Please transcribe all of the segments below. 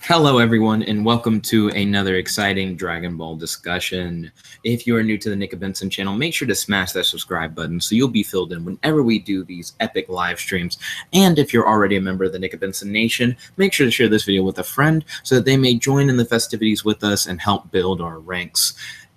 Hello, everyone, and welcome to another exciting Dragon Ball discussion. If you are new to the nickabenson channel, make sure to smash that subscribe button so you'll be filled in whenever we do these epic live streams. And if you're already a member of the nickabenson Nation, make sure to share this video with a friend so that they may join in the festivities with us and help build our ranks.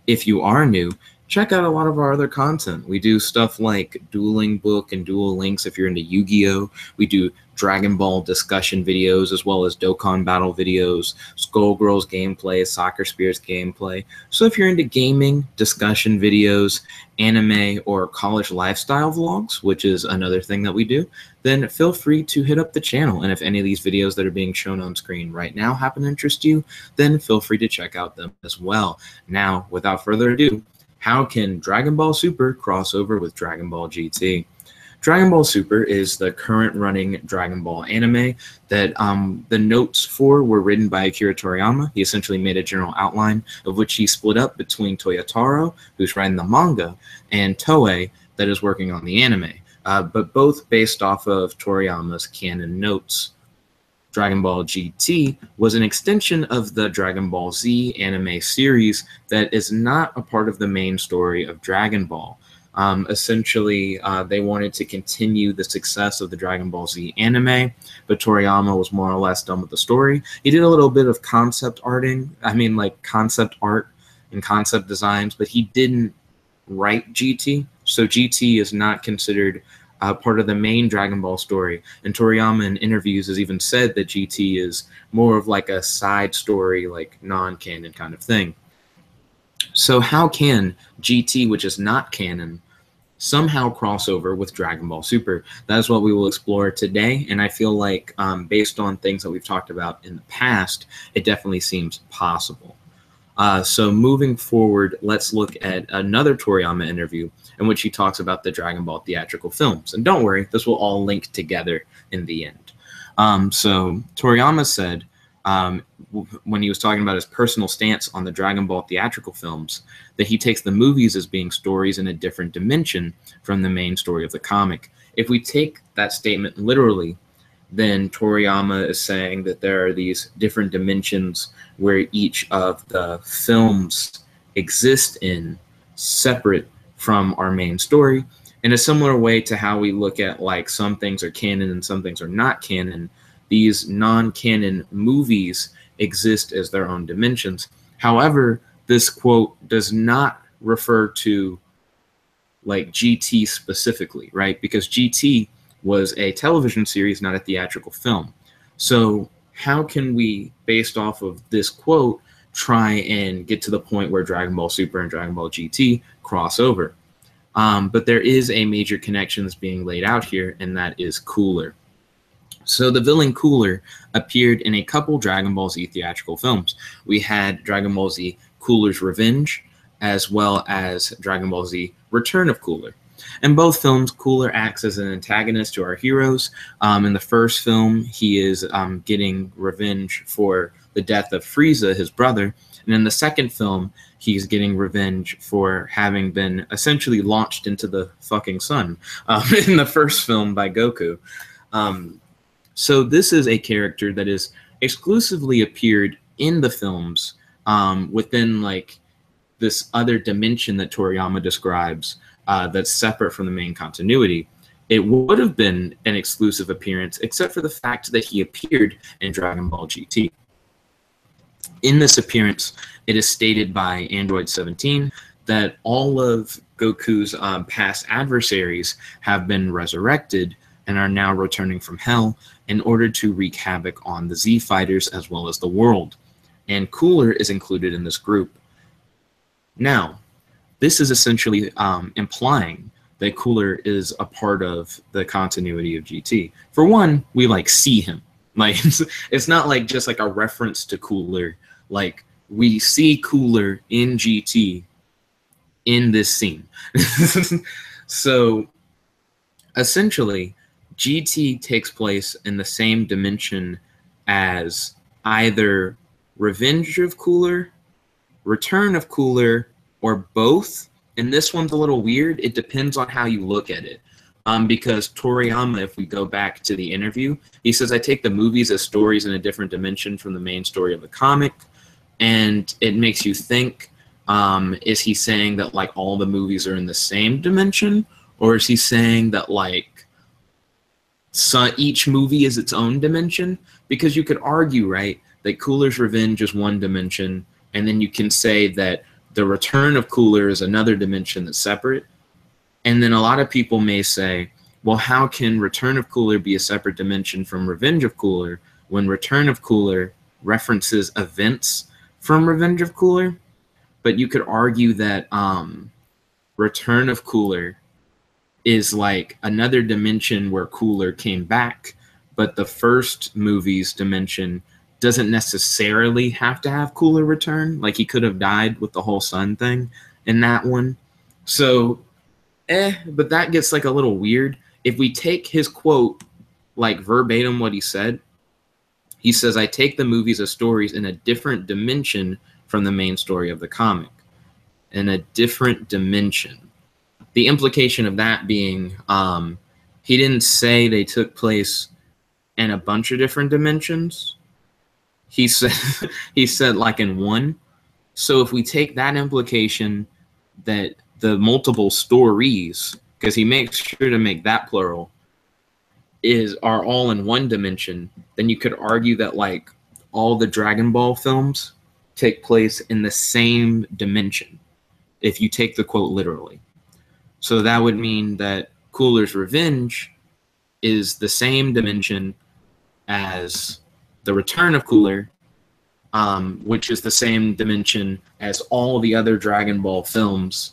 If you are new, check out a lot of our other content. We do stuff like Dueling Book and Duel Links if you're into Yu-Gi-Oh! We do Dragon Ball discussion videos as well as Dokkan battle videos, Skullgirls gameplay, Soccer Spears gameplay. So if you're into gaming, discussion videos, anime, or college lifestyle vlogs, which is another thing that we do, then feel free to hit up the channel. And if any of these videos that are being shown on screen right now happen to interest you, then feel free to check out them as well. Now, without further ado, how can Dragon Ball Super cross over with Dragon Ball GT? Dragon Ball Super is the current running Dragon Ball anime that the notes for were written by Akira Toriyama. He essentially made a general outline of which he split up between Toyotaro, who's writing the manga, and Toei, that is working on the anime, but both based off of Toriyama's canon notes. Dragon Ball GT was an extension of the Dragon Ball Z anime series that is not a part of the main story of Dragon Ball. Essentially, they wanted to continue the success of the Dragon Ball Z anime, but Toriyama was more or less done with the story. He did a little bit of concept art and concept designs, but he didn't write GT. So GT is not considered part of the main Dragon Ball story. And Toriyama in interviews has even said that GT is more of like a side story, like non-canon kind of thing. So how can GT, which is not canon, somehow cross over with Dragon Ball Super? That is what we will explore today, and I feel like based on things that we've talked about in the past, it definitely seems possible. So moving forward, let's look at another Toriyama interview in which he talks about the Dragon Ball theatrical films. And don't worry, this will all link together in the end. So Toriyama said, when he was talking about his personal stance on the Dragon Ball theatrical films, that he takes the movies as being stories in a different dimension from the main story of the comic. If we take that statement literally, then Toriyama is saying that there are these different dimensions where each of the films exist in separate from our main story, in a similar way to how we look at like some things are canon and some things are not canon. These non-canon movies exist as their own dimensions. However, this quote does not refer to like GT specifically, right? Because GT was a television series, not a theatrical film. So how can we, based off of this quote, try and get to the point where Dragon Ball Super and Dragon Ball GT cross over? But there is a major connection that's being laid out here, and that is Cooler. So the villain Cooler appeared in a couple Dragon Ball Z theatrical films. We had Dragon Ball Z Cooler's Revenge, as well as Dragon Ball Z Return of Cooler. In both films, Cooler acts as an antagonist to our heroes. In the first film, he is getting revenge for the death of Frieza, his brother. And in the second film, he's getting revenge for having been essentially launched into the fucking sun in the first film by Goku. So this is a character that is exclusively appeared in the films within like this other dimension that Toriyama describes that's separate from the main continuity. It would have been an exclusive appearance except for the fact that he appeared in Dragon Ball GT. In this appearance, it is stated by Android 17 that all of Goku's past adversaries have been resurrected and are now returning from hell in order to wreak havoc on the Z fighters as well as the world. And Cooler is included in this group. Now, this is essentially implying that Cooler is a part of the continuity of GT. For one, we like see him. Like it's not like just like a reference to Cooler. Like we see Cooler in GT in this scene. So essentially, GT takes place in the same dimension as either Revenge of Cooler, Return of Cooler, or both. And this one's a little weird. It depends on how you look at it. Because Toriyama, if we go back to the interview, he says, I take the movies as stories in a different dimension from the main story of the comic, and it makes you think, is he saying that like all the movies are in the same dimension, or is he saying that like each movie is its own dimension? Because you could argue, right, that Cooler's Revenge is one dimension, and then you can say that the Return of Cooler is another dimension that's separate. And then a lot of people may say, well, how can Return of Cooler be a separate dimension from Revenge of Cooler when Return of Cooler references events from Revenge of Cooler? But you could argue that Return of Cooler is like another dimension where Cooler came back, but the first movie's dimension doesn't necessarily have to have Cooler return. Like he could have died with the whole sun thing in that one. So but that gets like a little weird. If we take his quote like verbatim what he said, he says, I take the movies as stories in a different dimension from the main story of the comic. In a different dimension. The implication of that being he didn't say they took place in a bunch of different dimensions. He said like in one. So if we take that implication that the multiple stories, because he makes sure to make that plural, are all in one dimension, then you could argue that like all the Dragon Ball films take place in the same dimension if you take the quote literally. So that would mean that Cooler's Revenge is the same dimension as the Return of Cooler, which is the same dimension as all the other Dragon Ball films,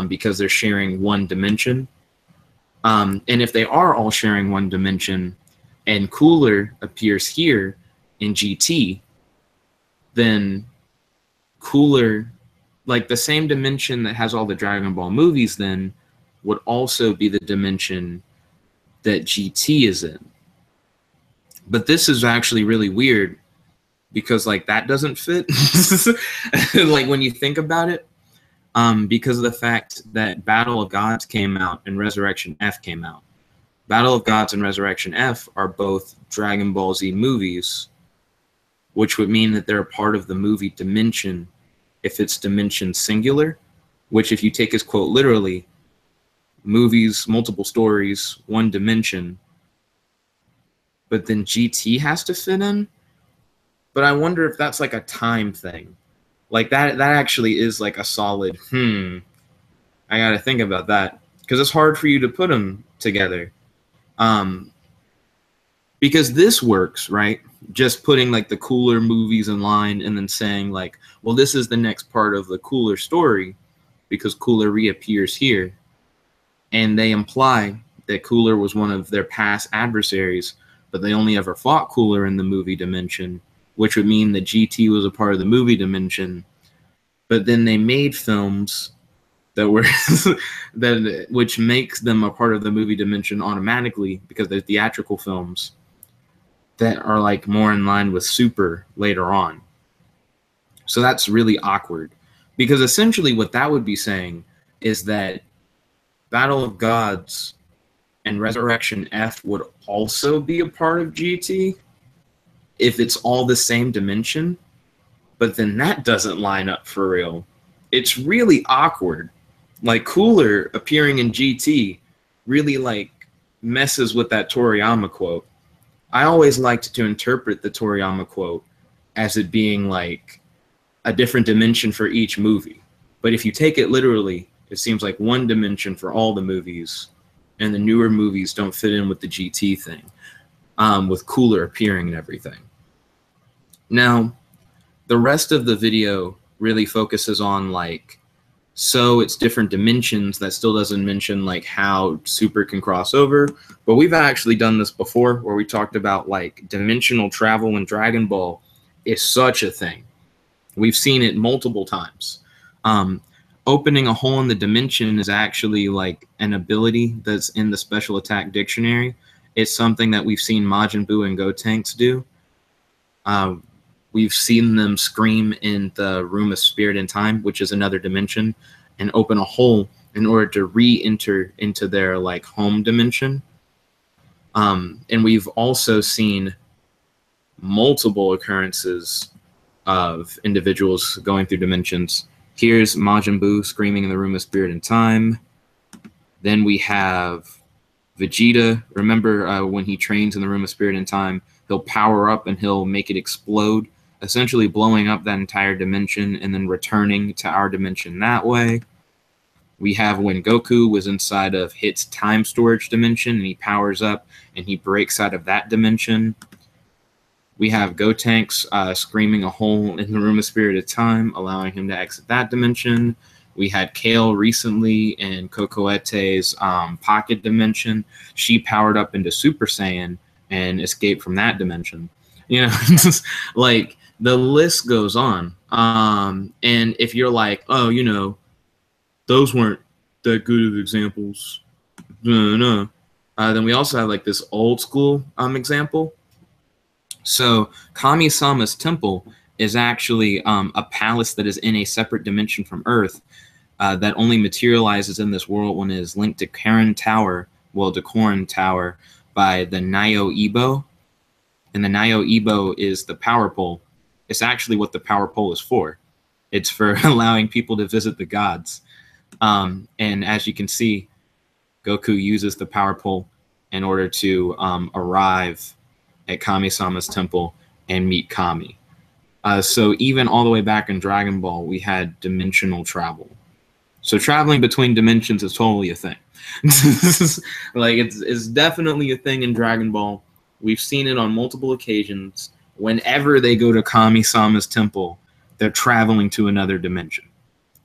because they're sharing one dimension. And if they are all sharing one dimension and Cooler appears here in GT, then Cooler, like the same dimension that has all the Dragon Ball movies, then would also be the dimension that GT is in. But this is actually really weird because like that doesn't fit. Like when you think about it, because of the fact that Battle of Gods came out and Resurrection F came out. Battle of Gods and Resurrection F are both Dragon Ball Z movies, which would mean that they're a part of the movie dimension if it's dimension singular, which if you take his quote literally, movies, multiple stories, one dimension, but then GT has to fit in. But I wonder if that's like a time thing. Like that actually is like a solid, I gotta think about that. Because it's hard for you to put them together. Because this works, right? Just putting like the Cooler movies in line and then saying like, well, this is the next part of the Cooler story because Cooler reappears here. And they imply that Cooler was one of their past adversaries, but they only ever fought Cooler in the movie dimension, which would mean that GT was a part of the movie dimension. But then they made films that were which makes them a part of the movie dimension automatically because they're theatrical films that are like more in line with Super later on. So that's really awkward because essentially what that would be saying is that Battle of Gods and Resurrection F would also be a part of GT if it's all the same dimension, but then that doesn't line up for real. It's really awkward. Like Cooler appearing in GT really like messes with that Toriyama quote. I always liked to interpret the Toriyama quote as it being like a different dimension for each movie. But if you take it literally, it seems like one dimension for all the movies, and the newer movies don't fit in with the GT thing, with Cooler appearing and everything. Now, the rest of the video really focuses on like, so it's different dimensions. That still doesn't mention like how Super can cross over, but we've actually done this before where we talked about like dimensional travel in Dragon Ball is such a thing. We've seen it multiple times. Opening a hole in the dimension is actually like an ability that's in the Special Attack Dictionary. It's something that we've seen Majin Buu and Gotenks do. We've seen them scream in the Room of Spirit and Time, which is another dimension, and open a hole in order to re-enter into their like home dimension. And we've also seen multiple occurrences of individuals going through dimensions. Here's Majin Buu screaming in the Room of Spirit and Time. Then we have Vegeta. Remember when he trains in the Room of Spirit and Time, he'll power up and he'll make it explode, essentially blowing up that entire dimension and then returning to our dimension that way. We have when Goku was inside of Hit's time storage dimension and he powers up and he breaks out of that dimension. We have Gotenks screaming a hole in the Room of Spirit of Time, allowing him to exit that dimension. We had Kale recently in Cocoette's pocket dimension. She powered up into Super Saiyan and escaped from that dimension. You know, like the list goes on. And if you're like, oh, you know, those weren't that good of examples, no. Then we also have like this old school example. So Kami-sama's temple is actually a palace that is in a separate dimension from Earth that only materializes in this world when it is linked to Karen Tower, well, to Korin Tower by the Nyo Ebo. And the Nyo Ebo is the power pole. It's actually what the power pole is for. It's for allowing people to visit the gods. And as you can see, Goku uses the power pole in order to arrive at Kami-sama's temple and meet Kami. So even all the way back in Dragon Ball, we had dimensional travel. So traveling between dimensions is totally a thing. Like it's definitely a thing in Dragon Ball. We've seen it on multiple occasions. Whenever they go to Kami-sama's temple, they're traveling to another dimension.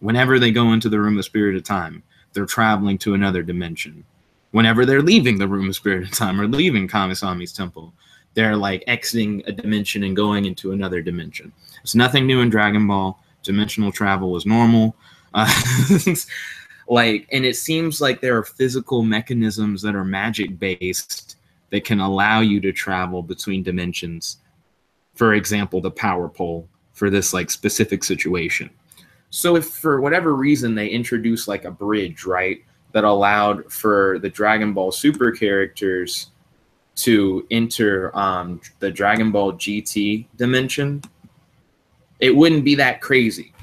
Whenever they go into the Room of Spirit of Time, they're traveling to another dimension. Whenever they're leaving the Room of Spirit of Time or leaving Kami-sama's temple, they're like exiting a dimension and going into another dimension. It's nothing new in Dragon Ball. Dimensional travel was normal. Like, and it seems like there are physical mechanisms that are magic based that can allow you to travel between dimensions. For example, the power pole for this like specific situation. So if for whatever reason they introduced like a bridge, right, that allowed for the Dragon Ball Super characters to enter the Dragon Ball GT dimension, it wouldn't be that crazy.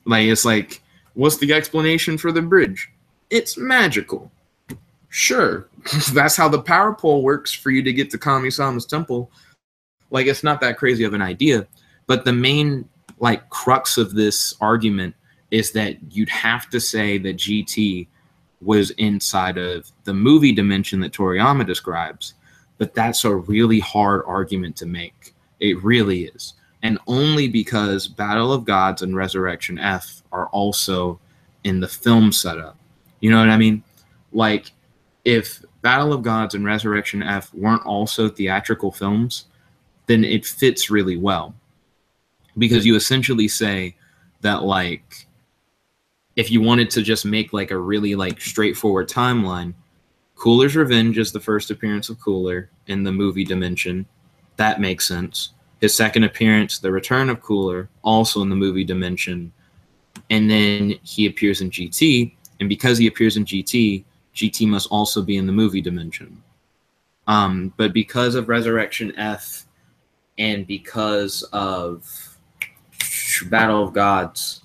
Like, it's like, what's the explanation for the bridge? It's magical. Sure, that's how the power pole works for you to get to Kami-sama's temple. Like, it's not that crazy of an idea. But the main, like, crux of this argument is that you'd have to say that GT was inside of the movie dimension that Toriyama describes. But that's a really hard argument to make. It really is. And only because Battle of Gods and Resurrection F are also in the film setup. You know what I mean? Like, if Battle of Gods and Resurrection F weren't also theatrical films, then it fits really well. Because you essentially say that, like, if you wanted to just make, like, a really, like, straightforward timeline, Cooler's Revenge is the first appearance of Cooler in the movie dimension. That makes sense. His second appearance, the return of Cooler, also in the movie dimension. And then he appears in GT. And because he appears in GT, GT must also be in the movie dimension. But because of Resurrection F and because of Battle of Gods,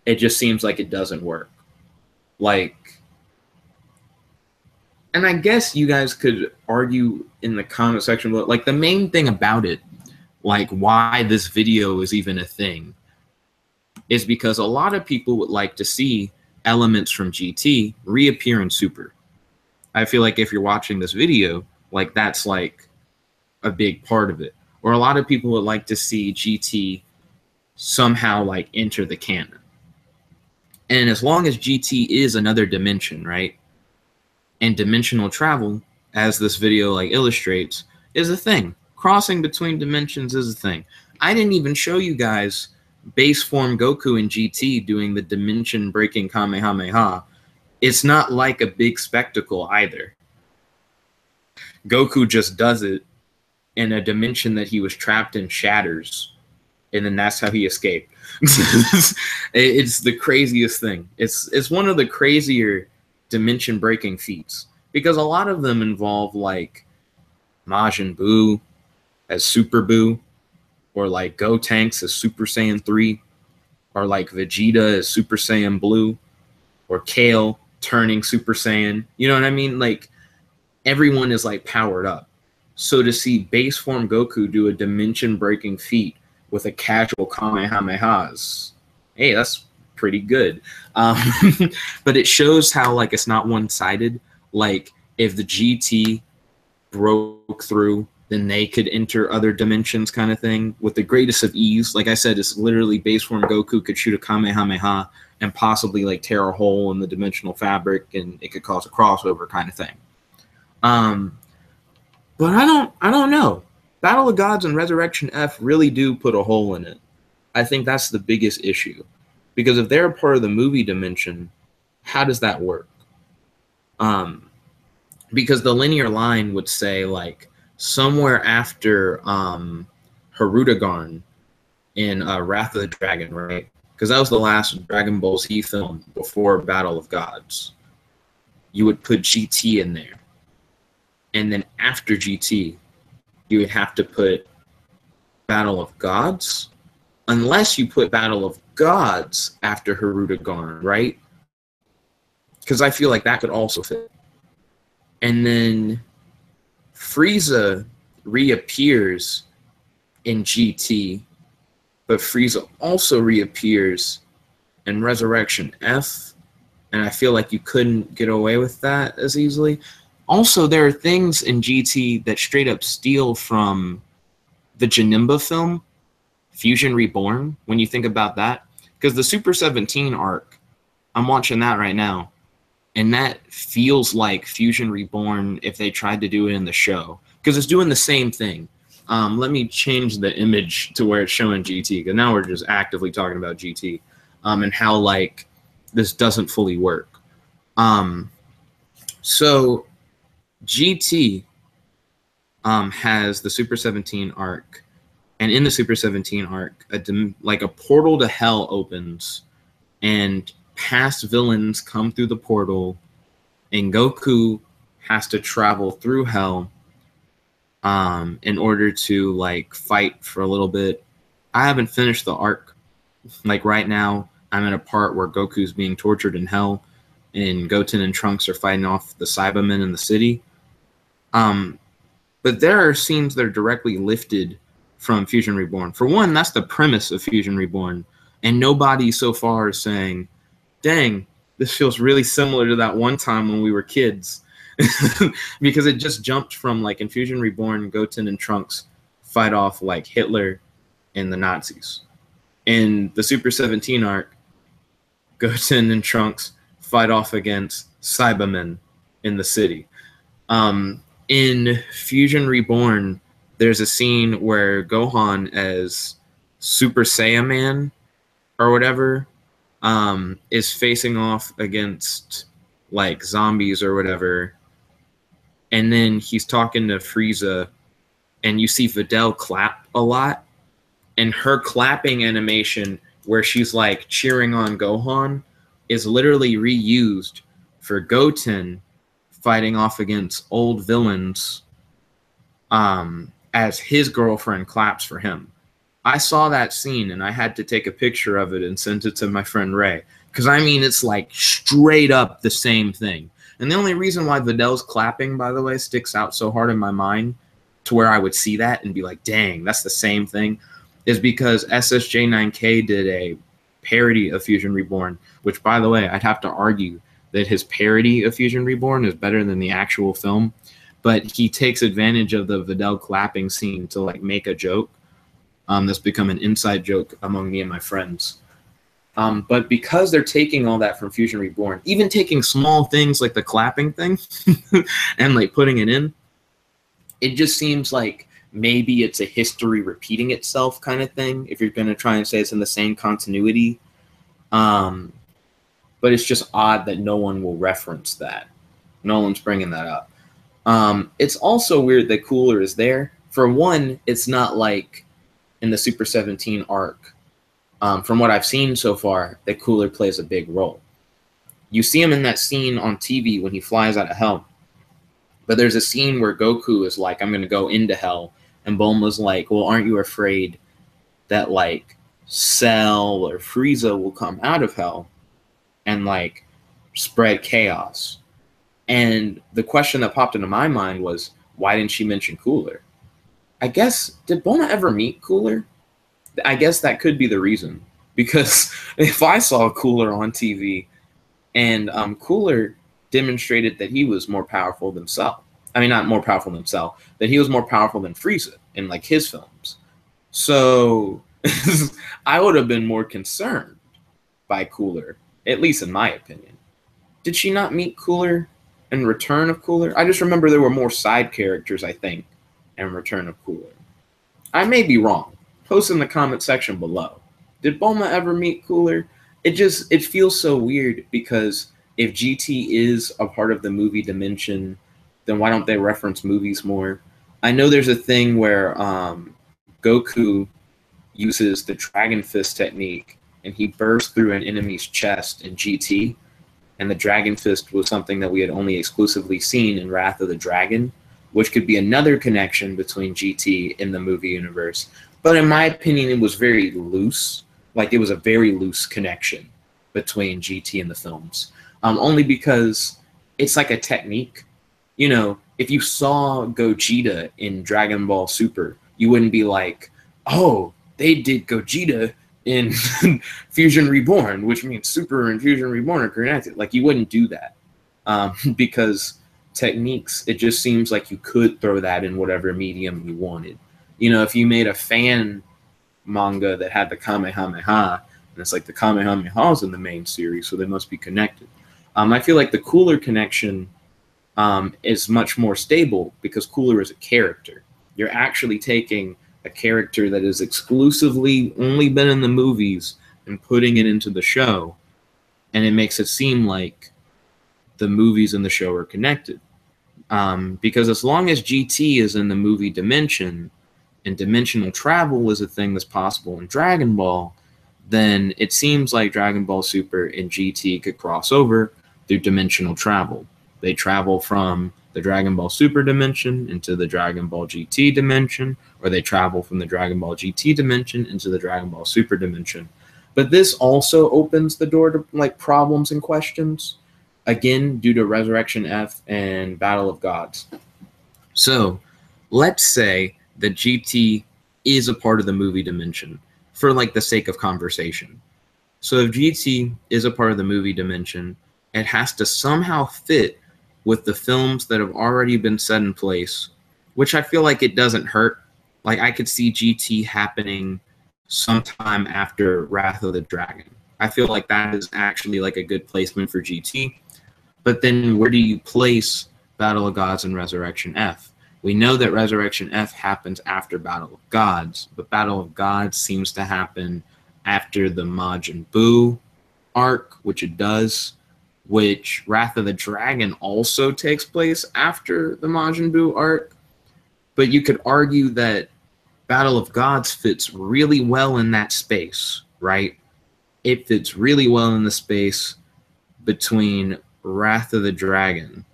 it just seems like it doesn't work. Like, and I guess you guys could argue in the comment section, but like the main thing about it, like why this video is even a thing, is because a lot of people would like to see elements from GT reappear in Super. I feel like if you're watching this video, like that's like a big part of it. Or a lot of people would like to see GT somehow like enter the canon. And as long as GT is another dimension, right? And dimensional travel, as this video like illustrates, is a thing. Crossing between dimensions is a thing. I didn't even show you guys base form Goku in GT doing the dimension breaking Kamehameha. It's not like a big spectacle either. Goku just does it, and a dimension that he was trapped in shatters. and then that's how he escaped. It's the craziest thing. It's one of the crazier dimension breaking feats, because a lot of them involve like Majin Buu as Super Buu, or like Gotenks as Super Saiyan 3, or like Vegeta as Super Saiyan Blue, or Kale turning Super Saiyan. You know what I mean? Like, everyone is like powered up. So to see base form Goku do a dimension breaking feat with a casual Kamehameha, hey, that's pretty good. Um, but it shows how like it's not one sided. Like, if the GT broke through, then they could enter other dimensions, kind of thing, with the greatest of ease. Like I said, it's literally base form Goku could shoot a Kamehameha and possibly like tear a hole in the dimensional fabric, and it could cause a crossover kind of thing. But I don't know. Battle of Gods and Resurrection F really do put a hole in it. I think that's the biggest issue, because if they're a part of the movie dimension, how does that work? Because the linear line would say like somewhere after Harudagarn in Wrath of the Dragon, right? Because that was the last Dragon Ball Z film before Battle of Gods. You would put GT in there. And then after GT, you would have to put Battle of Gods, unless you put Battle of Gods after Harudagarn, right? Because I feel like that could also fit. And then Frieza reappears in GT, but Frieza also reappears in Resurrection F, and I feel like you couldn't get away with that as easily. Also, there are things in GT that straight up steal from the Janemba film, Fusion Reborn, when you think about that. Because the Super 17 arc, I'm watching that right now, and that feels like Fusion Reborn if they tried to do it in the show. Because it's doing the same thing. Let me change the image to where it's showing GT, because now we're just actively talking about GT, and how like this doesn't fully work. So GT has the Super 17 arc, and in the Super 17 arc, like a portal to hell opens, and past villains come through the portal, and Goku has to travel through hell in order to like fight for a little bit. I haven't finished the arc. Like right now, I'm at a part where Goku's being tortured in hell, and Goten and Trunks are fighting off the Cybermen in the city. But there are scenes that are directly lifted from Fusion Reborn. For one, that's the premise of Fusion Reborn, and nobody so far is saying, dang, this feels really similar to that one time when we were kids. Because it just jumped from, like, in Fusion Reborn, Goten and Trunks fight off, like, Hitler and the Nazis. In the Super 17 arc, Goten and Trunks fight off against Cybermen in the city. In Fusion Reborn, there's a scene where Gohan as Super Saiyan Man or whatever is facing off against like zombies or whatever, and then he's talking to Frieza, and you see Videl clap a lot, and her clapping animation where she's like cheering on Gohan is literally reused for Goten fighting off against old villains as his girlfriend claps for him. I saw that scene and I had to take a picture of it and send it to my friend Ray. Because, I mean, it's like straight up the same thing. And the only reason why Videl's clapping, by the way, sticks out so hard in my mind to where I would see that and be like, dang, that's the same thing, is because SSJ9K did a parody of Fusion Reborn, which, by the way, I'd have to argue that his parody of Fusion Reborn is better than the actual film. But he takes advantage of the Videl clapping scene to like make a joke. That's become an inside joke among me and my friends. But because they're taking all that from Fusion Reborn, even taking small things like the clapping thing and like putting it in, it just seems like maybe it's a history repeating itself kind of thing, if you're going to try and say it's in the same continuity. But it's just odd that no one will reference that. No one's bringing that up. It's also weird that Cooler is there. For one, it's not like in the Super 17 arc, from what I've seen so far, that Cooler plays a big role. You see him in that scene on TV when he flies out of hell. But there's a scene where Goku is like, I'm going to go into hell. And Bulma's like, well, aren't you afraid that, like, Cell or Frieza will come out of hell and, like, spread chaos? And the question that popped into my mind was, why didn't she mention Cooler? I guess, did Bulma ever meet Cooler? I guess that could be the reason. Because if I saw Cooler on TV and Cooler demonstrated that he was more powerful than Cell. I mean, not more powerful than Cell, that he was more powerful than Frieza in, like, his films. So I would have been more concerned by Cooler, at least in my opinion. Did she not meet Cooler in Return of Cooler? I just remember there were more side characters, I think, in Return of Cooler. I may be wrong. Post in the comment section below. Did Bulma ever meet Cooler? It feels so weird, because if GT is a part of the movie dimension, then why don't they reference movies more? I know there's a thing where Goku uses the Dragon Fist technique and he bursts through an enemy's chest in GT, and the Dragon Fist was something that we had only exclusively seen in Wrath of the Dragon, which could be another connection between GT in the movie universe. But in my opinion, it was very loose. Like, it was a very loose connection between GT and the films. Only because it's like a technique. You know, if you saw Gogeta in Dragon Ball Super, you wouldn't be like, oh, they did Gogeta in Fusion Reborn, which means Super and Fusion Reborn are connected. Like, you wouldn't do that. Because techniques, it just seems like you could throw that in whatever medium you wanted. You know, if you made a fan manga that had the Kamehameha, and it's like the Kamehamehas in the main series, so they must be connected. I feel like the Cooler connection is much more stable, because Cooler is a character. You're actually taking a character that has exclusively only been in the movies and putting it into the show, and it makes it seem like the movies and the show are connected. Because as long as GT is in the movie dimension, and dimensional travel is a thing that's possible in Dragon Ball, then it seems like Dragon Ball Super and GT could cross over through dimensional travel. They travel from the Dragon Ball Super dimension into the Dragon Ball GT dimension, or they travel from the Dragon Ball GT dimension into the Dragon Ball Super dimension. But this also opens the door to, like, problems and questions, again, due to Resurrection F and Battle of Gods. So let's say that GT is a part of the movie dimension, for, like, the sake of conversation. So if GT is a part of the movie dimension, it has to somehow fit with the films that have already been set in place, which I feel like it doesn't hurt. Like, I could see GT happening sometime after Wrath of the Dragon. I feel like that is actually, like, a good placement for GT. But then where do you place Battle of Gods and Resurrection F? We know that Resurrection F happens after Battle of Gods, but Battle of Gods seems to happen after the Majin Buu arc, which it does, which Wrath of the Dragon also takes place after the Majin Buu arc. But you could argue that Battle of Gods fits really well in that space, right? It fits really well in the space between Wrath of the Dragon.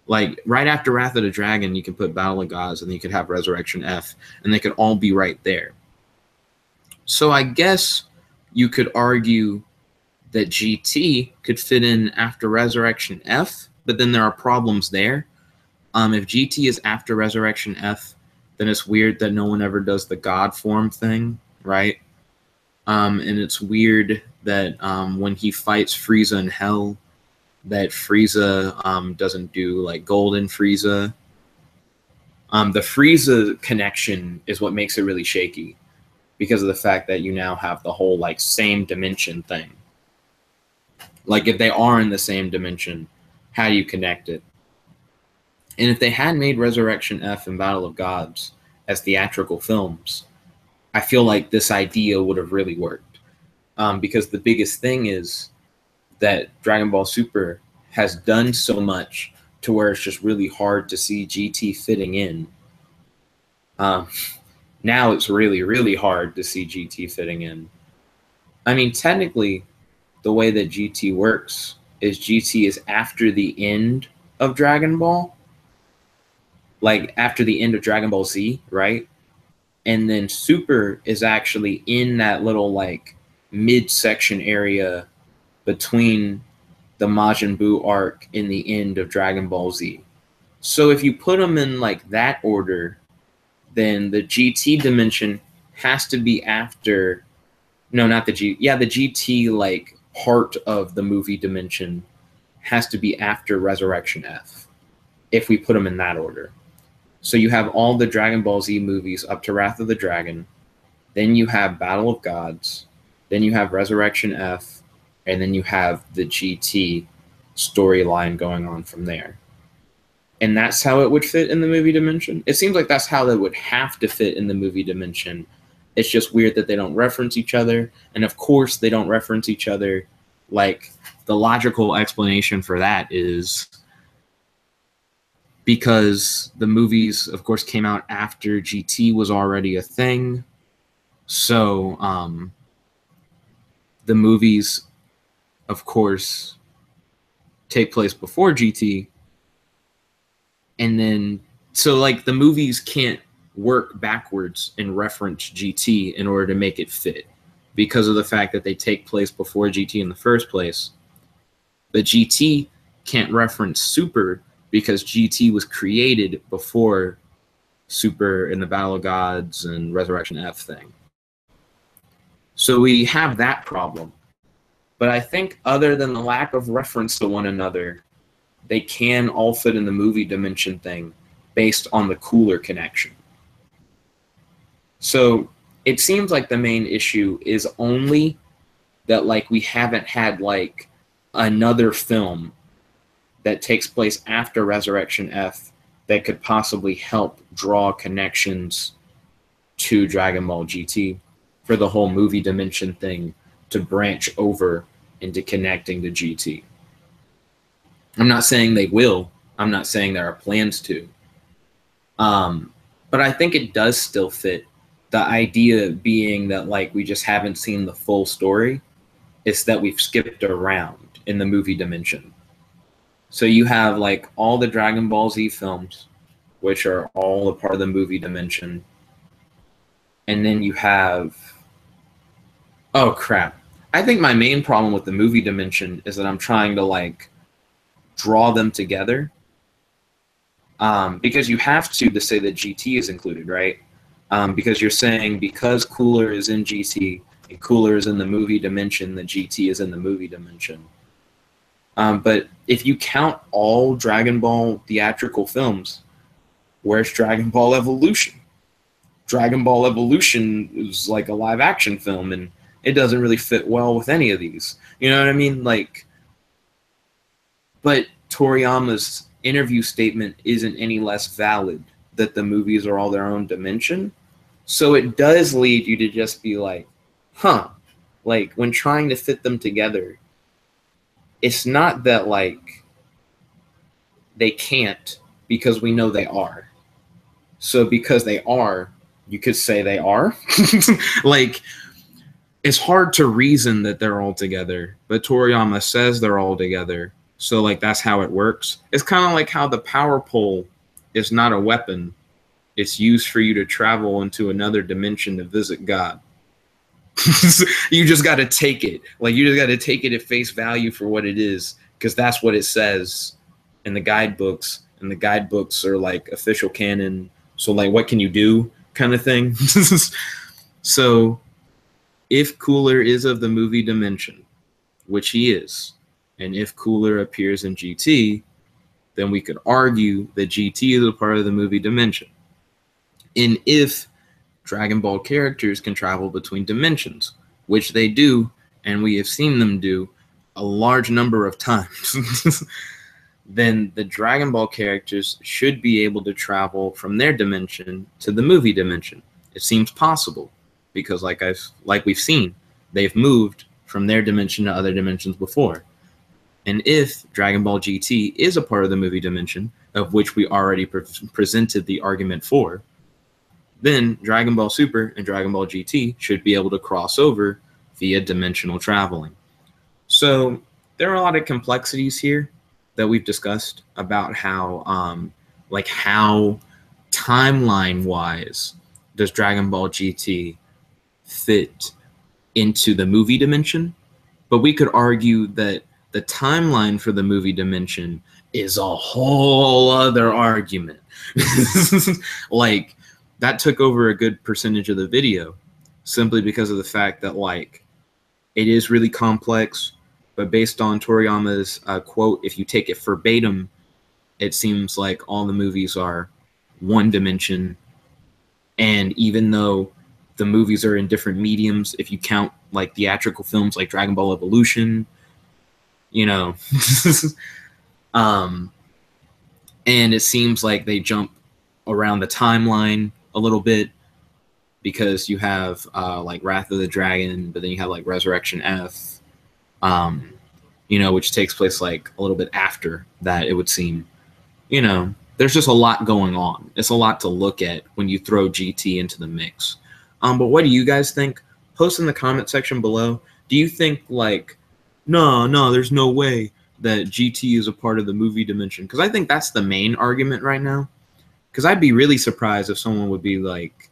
Like, right after Wrath of the Dragon, you can put Battle of Gods, and then you could have Resurrection F, and they could all be right there. So I guess you could argue that GT could fit in after Resurrection F, but then there are problems there. If GT is after Resurrection F, then it's weird that no one ever does the God form thing, right? And it's weird that when he fights Frieza in Hell, that Frieza doesn't do, like, Golden Frieza. The Frieza connection is what makes it really shaky, because of the fact that you now have the whole, like, same dimension thing. Like, if they are in the same dimension, how do you connect it? And if they had made Resurrection F and Battle of Gods as theatrical films, I feel like this idea would have really worked. Because the biggest thing is that Dragon Ball Super has done so much to where it's just really hard to see GT fitting in. Now it's really, really hard to see GT fitting in. I mean, technically, the way that GT works is GT is after the end of Dragon Ball, like after the end of Dragon Ball Z, right? And then Super is actually in that little like midsection area between the Majin Buu arc and the end of Dragon Ball Z. So if you put them in like that order, then the GT dimension has to be after, no, not the the GT like part of the movie dimension has to be after Resurrection F, if we put them in that order. So you have all the Dragon Ball Z movies up to Wrath of the Dragon, then you have Battle of Gods, then you have Resurrection F, and then you have the GT storyline going on from there. And that's how it would fit in the movie dimension. It seems like that's how it would have to fit in the movie dimension. It's just weird that they don't reference each other. And of course, they don't reference each other. Like, the logical explanation for that is because the movies, of course, came out after GT was already a thing. So the movies, of course, take place before GT. And then, so like the movies can't work backwards and reference GT in order to make it fit because of the fact that they take place before GT in the first place. But GT can't reference Super because GT was created before Super in the Battle of Gods and Resurrection F thing. So we have that problem. But I think other than the lack of reference to one another, they can all fit in the movie dimension thing based on the Cooler connection. So it seems like the main issue is only that like we haven't had like another film that takes place after Resurrection F that could possibly help draw connections to Dragon Ball GT for the whole movie dimension thing to branch over into connecting to GT. I'm not saying they will. I'm not saying there are plans to. But I think it does still fit. The idea being that like we just haven't seen the full story. It's that we've skipped around in the movie dimension. So you have like all the Dragon Ball Z films, which are all a part of the movie dimension. And then you have, oh crap. I think my main problem with the movie dimension is that I'm trying to like draw them together. Because you have to say that GT is included, right? Because you're saying because Cooler is in GT and Cooler is in the movie dimension, that GT is in the movie dimension. But if you count all Dragon Ball theatrical films, where's Dragon Ball Evolution? Dragon Ball Evolution is like a live action film, and it doesn't really fit well with any of these. You know what I mean? Like, but Toriyama's interview statement isn't any less valid that the movies are all their own dimension. So it does lead you to just be like, huh, like when trying to fit them together, it's not that like they can't because we know they are. So because they are, you could say they are. Like, it's hard to reason that they're all together, but Toriyama says they're all together. So like that's how it works. It's kind of like how the power pole is not a weapon. It's used for you to travel into another dimension to visit God. You just got to take it. Like you just got to take it at face value for what it is, because that's what it says in the guidebooks, and the guidebooks are like official canon. So like, what can you do, kind of thing. So if Cooler is of the movie dimension, which he is, and if Cooler appears in GT, then we could argue that GT is a part of the movie dimension. And if Dragon Ball characters can travel between dimensions, which they do, and we have seen them do a large number of times, then the Dragon Ball characters should be able to travel from their dimension to the movie dimension. It seems possible because like we've seen, they've moved from their dimension to other dimensions before. And if Dragon Ball GT is a part of the movie dimension, of which we already presented the argument for, then Dragon Ball Super and Dragon Ball GT should be able to cross over via dimensional traveling. So there are a lot of complexities here that we've discussed about how, how timeline-wise does Dragon Ball GT fit into the movie dimension. But we could argue that the timeline for the movie dimension is a whole other argument. Like, that took over a good percentage of the video simply because of the fact that, like, it is really complex, but based on Toriyama's quote, if you take it verbatim, it seems like all the movies are one dimension. And even though the movies are in different mediums, if you count like theatrical films like Dragon Ball Evolution, you know, and it seems like they jump around the timeline a little bit because you have like Wrath of the Dragon, but then you have like Resurrection F, you know, which takes place like a little bit after that, it would seem. You know, there's just a lot going on. It's a lot to look at when you throw GT into the mix. But what do you guys think? Post in the comment section below. Do you think like, no, there's no way that GT is a part of the movie dimension? Because I think that's the main argument right now. Because I'd be really surprised if someone would be like,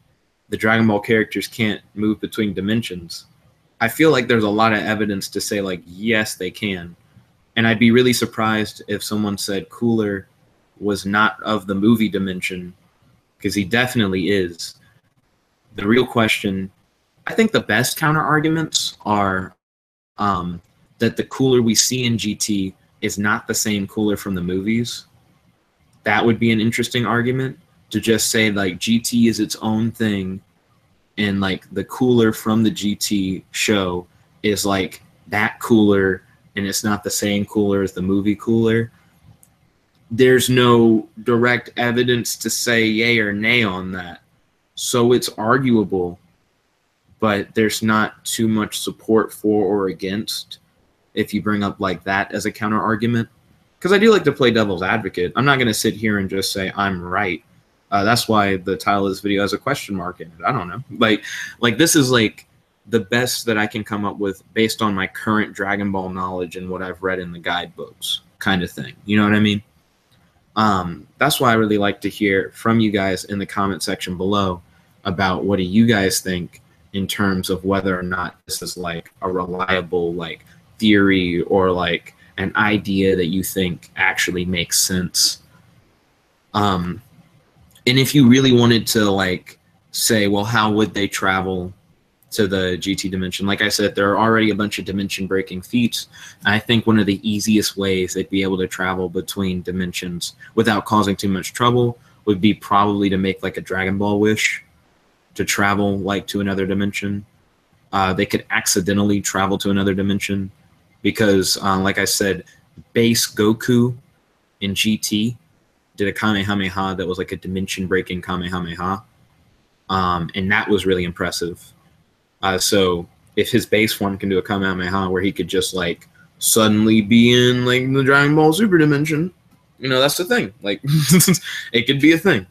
the Dragon Ball characters can't move between dimensions. I feel like there's a lot of evidence to say like, yes, they can. And I'd be really surprised if someone said Cooler was not of the movie dimension, because he definitely is. The real question, I think the best counter arguments are that the Cooler we see in GT is not the same Cooler from the movies. That would be an interesting argument, to just say like GT is its own thing, and like the Cooler from the GT show is like that Cooler, and it's not the same Cooler as the movie Cooler. There's no direct evidence to say yay or nay on that. So it's arguable, but there's not too much support for or against if you bring up like that as a counter argument. Because I do like to play devil's advocate. I'm not going to sit here and just say I'm right. That's why the title of this video has a question mark in it. I don't know. Like this is like the best that I can come up with based on my current Dragon Ball knowledge and what I've read in the guidebooks kind of thing. You know what I mean? That's why I really like to hear from you guys in the comment section below about what do you guys think in terms of whether or not this is like a reliable like theory or like an idea that you think actually makes sense. And if you really wanted to like say, well, how would they travel to the GT dimension? Like I said, there are already a bunch of dimension breaking feats. I think one of the easiest ways they'd be able to travel between dimensions without causing too much trouble would be probably to make like a Dragon Ball wish to travel like to another dimension. They could accidentally travel to another dimension because like I said, base Goku in GT did a Kamehameha that was like a dimension breaking Kamehameha. And that was really impressive. So if his base form can do a Kamehameha where he could just like suddenly be in like the Dragon Ball Super dimension, you know, that's the thing. Like it could be a thing.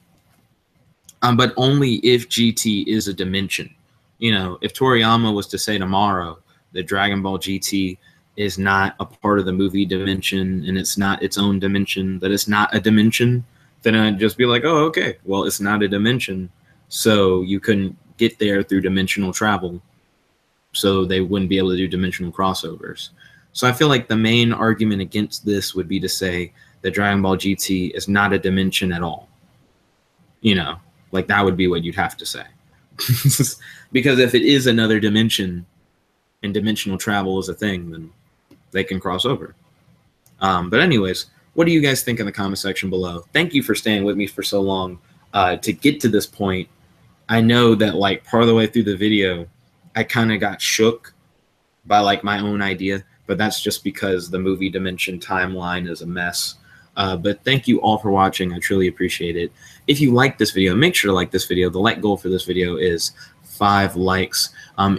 But only if GT is a dimension. You know, if Toriyama was to say tomorrow that Dragon Ball GT is not a part of the movie dimension and it's not its own dimension, that it's not a dimension, then I'd just be like, oh, okay, well, it's not a dimension. So you couldn't get there through dimensional travel. So they wouldn't be able to do dimensional crossovers. So I feel like the main argument against this would be to say that Dragon Ball GT is not a dimension at all. You know, like that would be what you'd have to say. Because if it is another dimension and dimensional travel is a thing, then they can cross over. But anyways, what do you guys think in the comment section below? Thank you for staying with me for so long to get to this point. I know that like part of the way through the video, I kind of got shook by like my own idea, but that's just because the movie dimension timeline is a mess. But thank you all for watching. I truly appreciate it. If you like this video, make sure to like this video. The like goal for this video is 5 likes.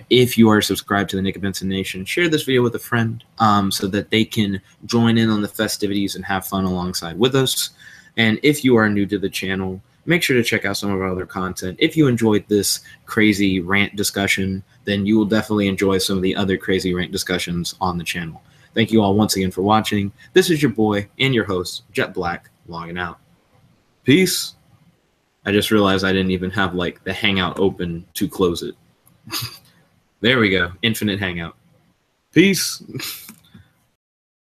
If you are subscribed to the Nickabenson Nation, share this video with a friend so that they can join in on the festivities and have fun alongside with us. And if you are new to the channel, make sure to check out some of our other content. If you enjoyed this crazy rant discussion, then you will definitely enjoy some of the other crazy rant discussions on the channel. Thank you all once again for watching. This is your boy and your host, Jet Black, logging out. Peace. I just realized I didn't even have like the Hangout open to close it. There we go. Infinite Hangout. Peace.